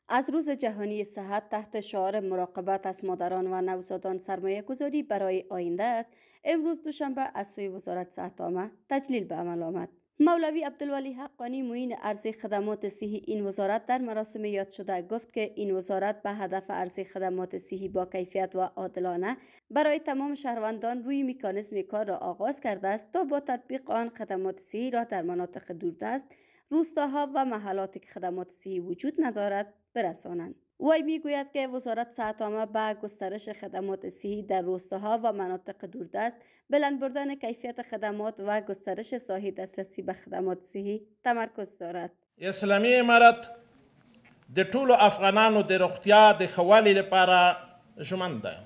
از روز جهانی صحت تحت شعار مراقبت از مادران و نوزادان سرمایه گذاری برای آینده است، امروز دوشنبه از سوی وزارت صحت عامه تجلیل به عمل آمد. مولوی عبدالولی حقانی معین ارزی خدمات صحی این وزارت در مراسم یاد شده گفت که این وزارت به هدف ارزی خدمات صحی با کیفیت و عادلانه برای تمام شهروندان روی مکانیزم کار را آغاز کرده است تا با تطبیق آن خدمات صحی را در مناطق دوردست، روستاها و محلات که خدمات صحی وجود ندارد برسانند. وی میگوید که وزارت صحت عامه به گسترش خدمات صحی در روستاها و مناطق دوردست، بلند بردن کیفیت خدمات و گسترش ساحه دسترسی به خدمات صحی تمرکز دارد. اسلامی امارت د ټولو افغانانو د روغتیا د ښه والي لپاره ژمن ده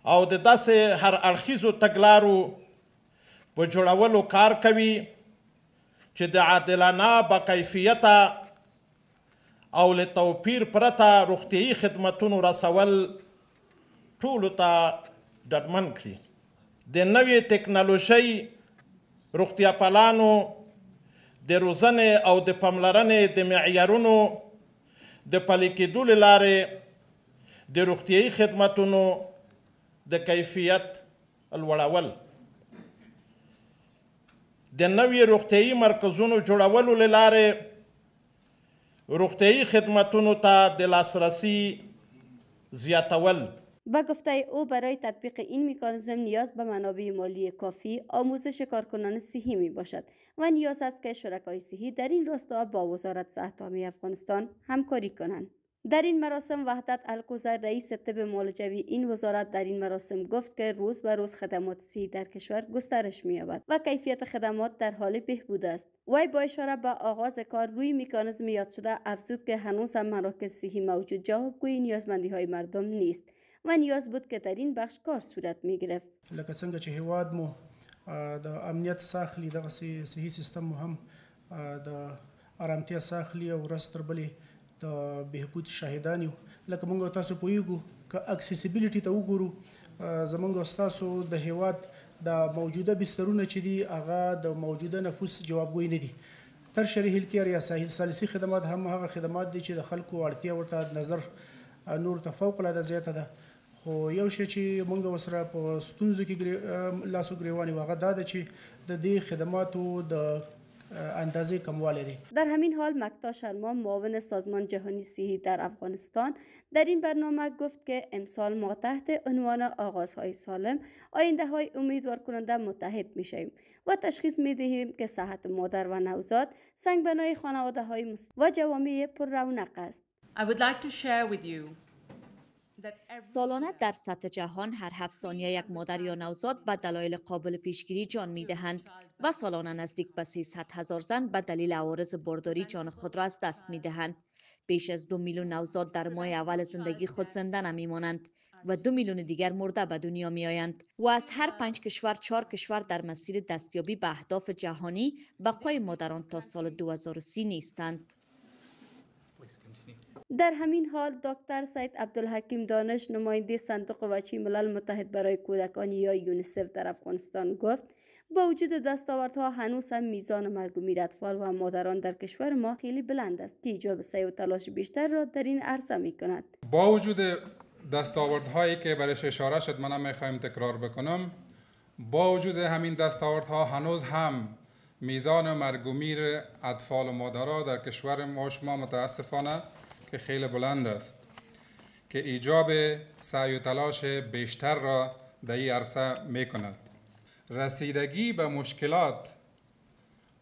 او د داسې هر اړخیزو تګلارو په جوړولو کار کوي چې د عادلانه با کیفیته او له توپیر پرته روغتیایي خدمتونو رسول ټولو ته ډاډمن کړي. د نوې ټکنالوژۍ روغتیا پالانو د روزنې او د پاملرنې د معیارونو د پلي کېدو له لارې د روغتیایي خدمتونو د کیفیت لوړول، د نوې روغتیایي مرکزونو جوړولو له لارې روغتیایي خدمتونو ته د لاسرسی زیاتول. با گفته او برای تطبیق این مکانیزم نیاز به منابع مالی کافی، آموزش کارکنان صحی می باشد و نیاز است که شرکای صحی در این راستا با وزارت صحت عامه افغانستان همکاری کنند. در این مراسم وحدت الکوزر رئیس طب معالجوی این وزارت در این مراسم گفت که روز به روز خدمات صحی در کشور گسترش می‌یابد و کیفیت خدمات در حال بهبود است. وی با اشاره به آغاز کار روی مکانیزم یاد شده افزود که هنوز هم مراکز صحی موجود جوابگوی نیازمندی‌های مردم نیست و نیاز بود که در این بخش کار صورت می‌گرفت. لکه څنګه چې هیواد مو د امنیت ساخلی دغه صحي سیستم مو هم د آرامتیا ساخلی او ورځ تر بلې د بهبود شاهدان یو. لکه موږ تاسو پوهیږو که اکسیسیبیلیټي ته وګورو، زموږ او ستاسو د هیواد د موجوده بسترونه چې دي هغه د موجوده نفوس جوابګوی نه دي. ترشري هیلث کیر یا ثالثي خدمات هم هغه خدمات دي چې د خلکو اړتیا ورته نظر نور ته فوق العاده زیاته ده. خو یو شی چې موږ ورسره په ستونزو کې لاسو ګریوان یو هغه دا ده چې د دې خدماتو د اندازه کموالی دی. در همین حال مکتا شرما معاون سازمان جهانی صحی در افغانستان در این برنامه گفت که امسال ما تحت عنوان آغازهای سالم آینده های امیدوار کننده متحد می شویم و تشخیص می دهیم که صحت مادر و نوزاد سنگ بنای خانواده های و جوامع پر رونق است. I would like to share with you سالانه در سطح جهان هر 7 ثانیه یک مادر یا نوزاد به دلایل قابل پیشگیری جان می‌دهند و سالانه نزدیک به 300,000 زن به دلیل عوارض بارداری جان خود را از دست می‌دهند. بیش از 2 میلیون نوزاد در ماه اول زندگی خود زنده نمی‌مانند و 2 میلیون دیگر مرده به دنیا می‌آیند و از هر 5 کشور 4 کشور در مسیر دستیابی به اهداف جهانی بقای مادران تا سال 2030 نیستند. در همین حال دکتر سید عبدالحکیم دانش نماینده صندوق وچی ملل متحد برای کودکان یا یونیسف در افغانستان گفت با وجود دستاوردها هنوز هم میزان مرگ و میر اطفال و مادران در کشور ما خیلی بلند است که ایجاب سعی و تلاش بیشتر را در این عرصه می کند. با وجود دستاوردهایی که برایش اشاره شد من میخوایم تکرار بکنم، با وجود همین دستاوردها هنوز هم میزان مرگ و میر اطفال و مادران در کشور ما شما متاسفانه که خیلی بلند است که ایجاب سعی و تلاش بیشتر را در این عرصه می کند. رسیدگی به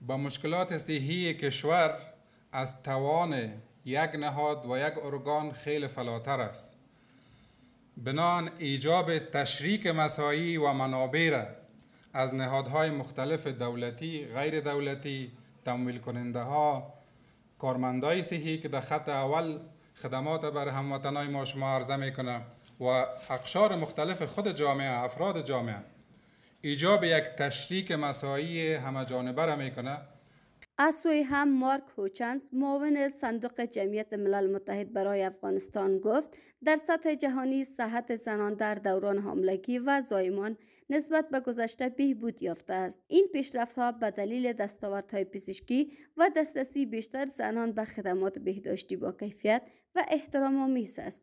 مشکلات صحی کشور از توان یک نهاد و یک ارگان خیلی فراتر است. بنابراین ایجاب تشریک مساعی و منابع را از نهادهای مختلف دولتی، غیر دولتی، تمویل کننده ها، کارمندای صحی که در خط اول خدمات بر هموطنای ما شما عرضه میکنه و اقشار مختلف خود جامعه، افراد جامعه، ایجاب یک تشریک مساعی همه جانبه را میکنه. از سوی هم مارک هوچنس معاون صندوق جمعیت ملل متحد برای افغانستان گفت در سطح جهانی صحت زنان در دوران حاملگی و زایمان نسبت به گذشته بهبود یافته است. این پیشرفت‌ها به دلیل دستاوردهای پزشکی و دسترسی بیشتر زنان به خدمات بهداشتی با کیفیت و احترام‌آمیز است.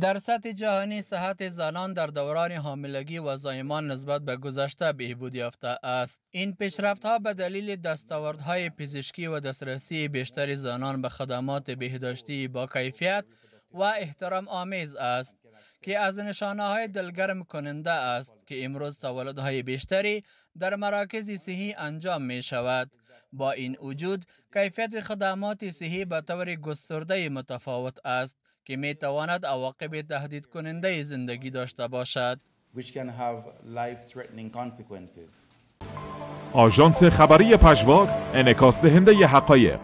در سطح جهانی صحت زنان در دوران حاملگی و زایمان نسبت به گذشته بهبود یافته است. این پیشرفت‌ها به دلیل دستاوردهای پزشکی و دسترسی بیشتر زنان به خدمات بهداشتی با کیفیت و احترام آمیز است که از نشانه‌های دلگرم کننده است که امروز تولدهای بیشتری در مراکز صحی انجام می شود. با این وجود کیفیت خدمات صحی به طور گسترده متفاوت است که می تواند عواقب تهدید کننده زندگی داشته باشد. آژانس خبری پژواک انعکاس دهنده حقایق